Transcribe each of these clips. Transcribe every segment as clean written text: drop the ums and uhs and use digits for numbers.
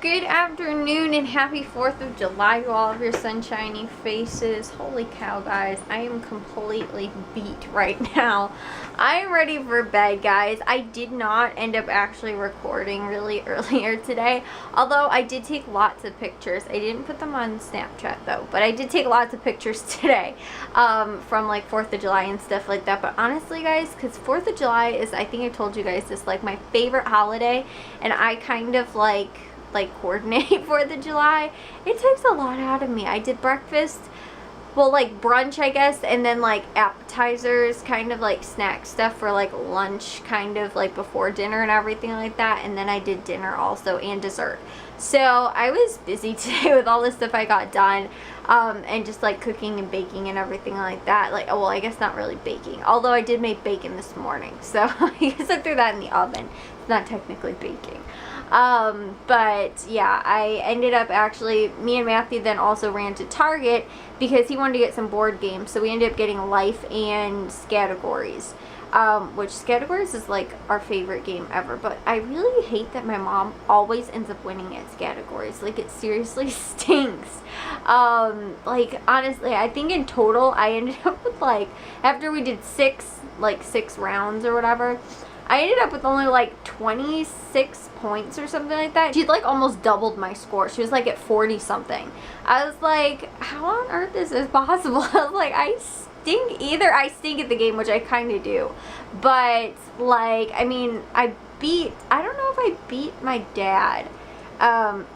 Good afternoon and happy 4th of July to all of your sunshiny faces. Holy cow, guys. I am completely beat right now. I'm ready for bed, guys. I did not end up actually recording really earlier today, although I did take lots of pictures. I didn't put them on Snapchat though, but I did take lots of pictures today from like 4th of July and stuff like that. But honestly, guys, because 4th of July is, I think I told you guys this, like my favorite holiday, and I kind of like coordinate 4th of July. It takes a lot out of me. I did breakfast, well, like brunch, I guess, and then like appetizers, kind of like snack stuff for like lunch, kind of like before dinner and everything like that. And then I did dinner also and dessert. So I was busy today with all the stuff I got done, and just like cooking and baking and everything like that. Like, oh, well, I guess not really baking, although I did make bacon this morning, so I guess I threw that in the oven. It's not technically baking. But yeah, I ended up actually, me and Matthew then also ran to Target because he wanted to get some board games. So we ended up getting Life and Categories, which Categories is like our favorite game ever. But I really hate that my mom always ends up winning at Categories. Like, it seriously stinks. Like, honestly, I think in total I ended up with, like, after we did six rounds or whatever, I ended up with only like 26 points or something like that. She'd like almost doubled my score. She was like at 40 something. I was like, how on earth is this possible? I was like, I stink. Either I stink at the game, which I kind of do, but like, I mean, I don't know if I beat my dad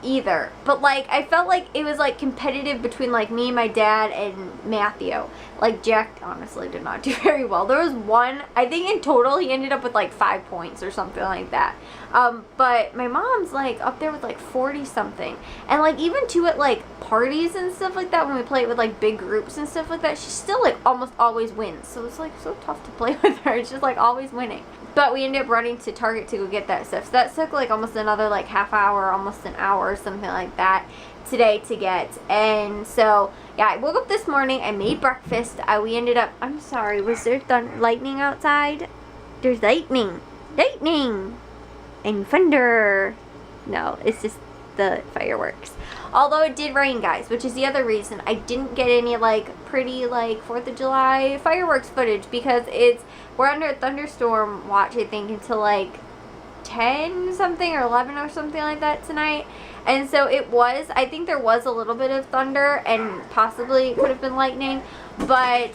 either, but like I felt like it was like competitive between like me, my dad, and Matthew. Like, Jack honestly did not do very well. There was one, I think in total he ended up with like 5 points or something like that. But my mom's like up there with like 40 something, and like even to at like parties and stuff like that, when we play it with like big groups and stuff like that, she still like almost always wins. So it's like so tough to play with her. It's just like always winning. But we ended up running to Target to go get that stuff. So that took like almost another like half hour, almost an hour or something like that today to get. And so yeah, I woke up this morning, I made breakfast, we ended up, I'm sorry, was there lightning outside? There's lightning and thunder. No, it's just the fireworks. Although it did rain, guys, which is the other reason I didn't get any like pretty like 4th of July fireworks footage, because we're under a thunderstorm watch, I think, until like 10 something or 11 or something like that tonight. And so I think there was a little bit of thunder and possibly could have been lightning, but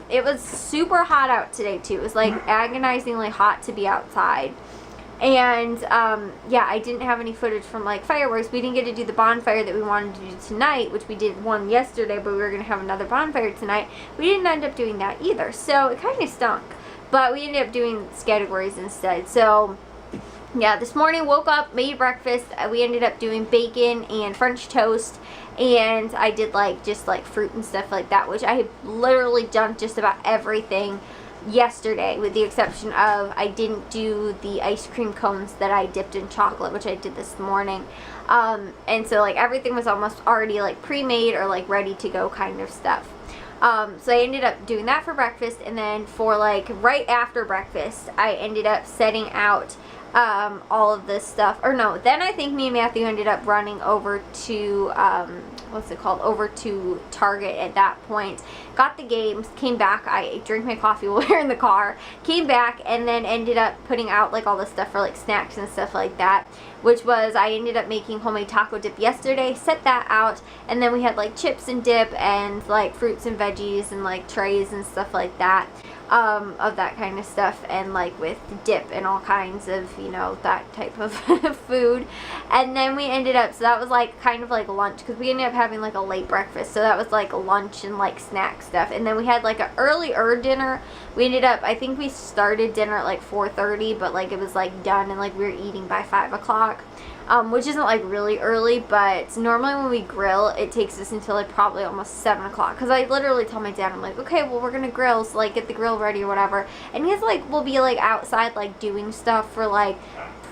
it was super hot out today too. It was like agonizingly hot to be outside. And yeah, I didn't have any footage from like fireworks. We didn't get to do the bonfire that we wanted to do tonight, which we did one yesterday, but we were going to have another bonfire tonight. We didn't end up doing that either, so it kind of stunk. But we ended up doing Categories instead. So yeah, this morning woke up, made breakfast. We ended up doing bacon and French toast, and I did like just like fruit and stuff like that, which I have literally done just about everything yesterday, with the exception of I didn't do the ice cream cones that I dipped in chocolate, which I did this morning. And so like everything was almost already like pre-made or like ready to go kind of stuff. So I ended up doing that for breakfast, and then for like right after breakfast I ended up setting out all of this stuff, or no, then I think me and Matthew ended up running over to over to Target at that point, got the games, came back, I drank my coffee while we were in the car, came back, and then ended up putting out like all the stuff for like snacks and stuff like that, which was, I ended up making homemade taco dip yesterday, set that out, and then we had like chips and dip and like fruits and veggies and like trays and stuff like that. Of that kind of stuff, and like with dip and all kinds of, you know, that type of food. And then we ended up, so that was like kind of like lunch, because we ended up having like a late breakfast, so that was like lunch and like snack stuff. And then we had like an earlier dinner. We ended up, I think we started dinner at like 4:30, but like it was like done and like we were eating by 5 o'clock. Which isn't like really early, but normally when we grill, it takes us until like probably almost 7 o'clock. Because I literally tell my dad, I'm like, okay, well, we're gonna grill, so like get the grill ready or whatever. And he's like, we'll be like outside like doing stuff for like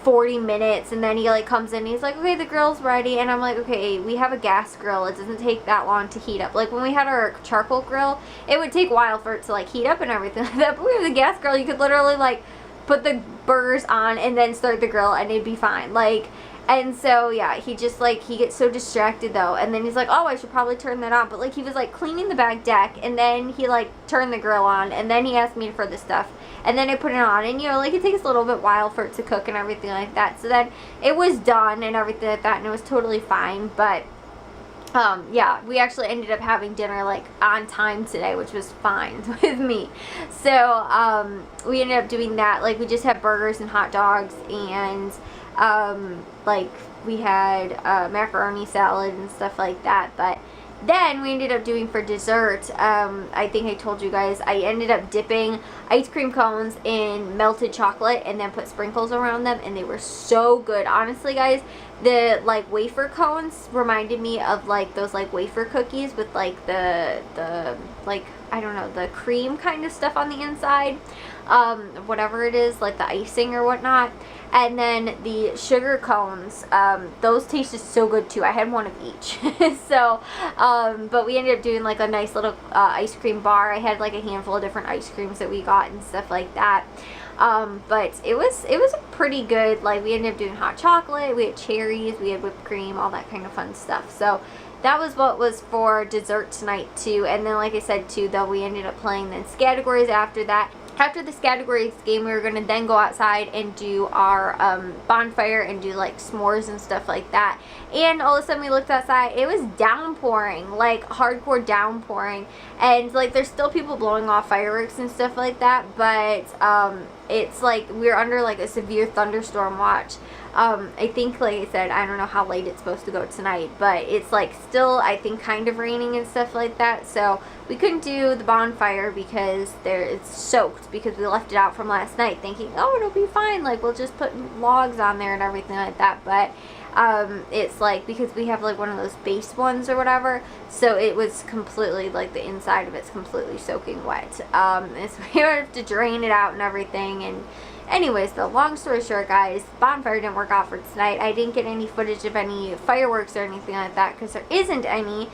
40 minutes, and then he like comes in and he's like, okay, the grill's ready. And I'm like, okay, we have a gas grill, it doesn't take that long to heat up. Like when we had our charcoal grill, it would take a while for it to like heat up and everything like that, but we have the gas grill, you could literally like put the burgers on and then start the grill and it'd be fine. Like, And so, yeah, he just, like, he gets so distracted, though. And then he's like, oh, I should probably turn that on. But, like, he was, like, cleaning the back deck. And then he, like, turned the grill on. And then he asked me for the stuff. And then I put it on. And, you know, like, it takes a little bit while for it to cook and everything like that. So then it was done and everything like that. And it was totally fine. But, yeah, we actually ended up having dinner, like, on time today, which was fine with me. So, we ended up doing that. Like, we just had burgers and hot dogs and... like we had macaroni salad and stuff like that. But then we ended up doing for dessert, I think I told you guys, I ended up dipping ice cream cones in melted chocolate and then put sprinkles around them, and they were so good. Honestly, guys, the like wafer cones reminded me of like those like wafer cookies with like the like, I don't know, the cream kind of stuff on the inside, whatever it is, like the icing or whatnot. And then the sugar cones, those tasted so good too. I had one of each. So, but we ended up doing like a nice little ice cream bar. I had like a handful of different ice creams that we got and stuff like that. But it was pretty good. Like, we ended up doing hot chocolate, we had cherries, we had whipped cream, all that kind of fun stuff. So that was what was for dessert tonight too. And then, like I said too, though, we ended up playing then categories after that. After this categories game, we were going to then go outside and do our bonfire and do like s'mores and stuff like that. And all of a sudden we looked outside, it was downpouring, like hardcore downpouring. And like there's still people blowing off fireworks and stuff like that, but it's like we're under like a severe thunderstorm watch. I think, like I said, I don't know how late it's supposed to go tonight, but it's like still, I think, kind of raining and stuff like that. So we couldn't do the bonfire because it's soaked, because we left it out from last night thinking, oh, it'll be fine, like we'll just put logs on there and everything like that. But it's like, because we have like one of those base ones or whatever, so it was completely like the inside of it's completely soaking wet. And so we have to drain it out and everything. And anyways, though, long story short, guys, bonfire didn't work out for tonight. I didn't get any footage of any fireworks or anything like that because there isn't any.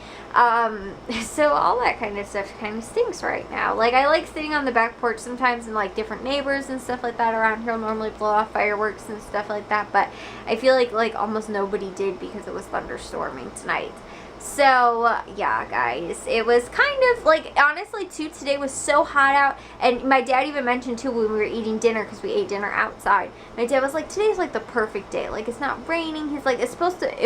So all that kind of stuff kind of stinks right now. Like, I like sitting on the back porch sometimes, and like different neighbors and stuff like that around here will normally blow off fireworks and stuff like that, but I feel like almost nobody did because it was thunderstorming tonight. So, yeah, guys, it was kind of, like, honestly, too, today was so hot out, and my dad even mentioned, too, when we were eating dinner, because we ate dinner outside, my dad was like, today's, like, the perfect day, like, it's not raining. He's like, it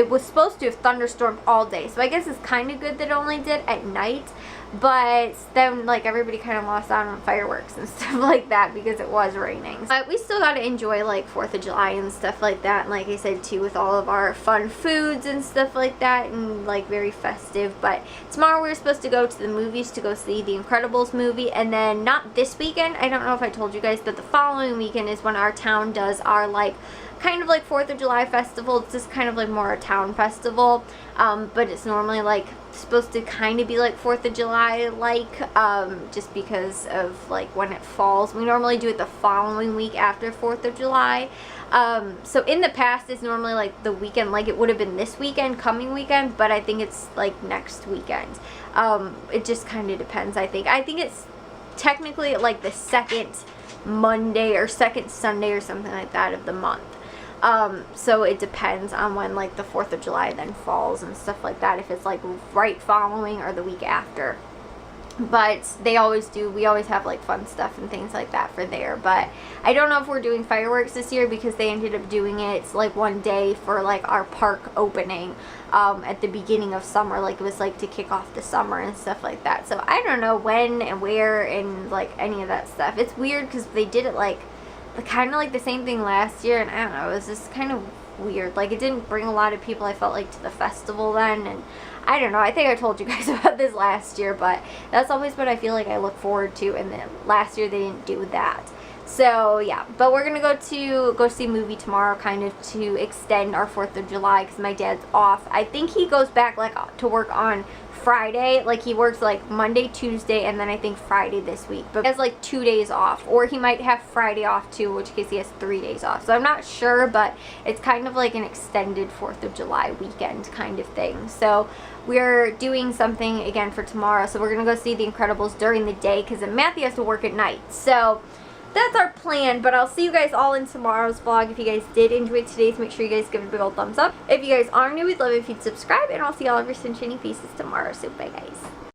was supposed to have thunderstormed all day, so I guess it's kind of good that it only did at night. But then, like, everybody kind of lost out on fireworks and stuff like that because it was raining. But we still got to enjoy, like, 4th of July and stuff like that. And like I said, too, with all of our fun foods and stuff like that, and, like, very festive. But tomorrow we're supposed to go to the movies to go see The Incredibles movie. And then, not this weekend, I don't know if I told you guys, but the following weekend is when our town does our, like, kind of like 4th of July festival. It's just kind of like more a town festival, but it's normally like supposed to kind of be like 4th of July, like just because of like when it falls. We normally do it the following week after 4th of July. So in the past it's normally like the weekend, like it would have been this weekend, coming weekend, but I think it's like next weekend. It just kind of depends. I think it's technically like the second Monday or second Sunday or something like that of the month. So it depends on when like the 4th of July then falls and stuff like that, if it's like right following or the week after. But we always have like fun stuff and things like that for there. But I don't know if we're doing fireworks this year because they ended up doing it like one day for like our park opening at the beginning of summer, like it was like to kick off the summer and stuff like that. So I don't know when and where and like any of that stuff. It's weird because they did it like kind of like the same thing last year, and I don't know, it was just kind of weird. Like, it didn't bring a lot of people, I felt like, to the festival then, and I don't know, I think I told you guys about this last year, but that's always what I feel like I look forward to, and then last year they didn't do that. So yeah, but we're gonna go see a movie tomorrow, kind of to extend our 4th of July because my dad's off. I think he goes back like to work on Friday, like he works like Monday, Tuesday, and then I think Friday this week, but he has like 2 days off, or he might have Friday off too, which case he has 3 days off, so I'm not sure, but it's kind of like an extended 4th of July weekend kind of thing. So we're doing something again for tomorrow, so we're gonna go see The Incredibles during the day because Matthew has to work at night. So that's our plan, but I'll see you guys all in tomorrow's vlog. If you guys did enjoy today's, make sure you guys give it a big old thumbs up. If you guys are new, we'd love it if you'd subscribe, and I'll see y'all over Sunshiny Pieces tomorrow. So bye, guys.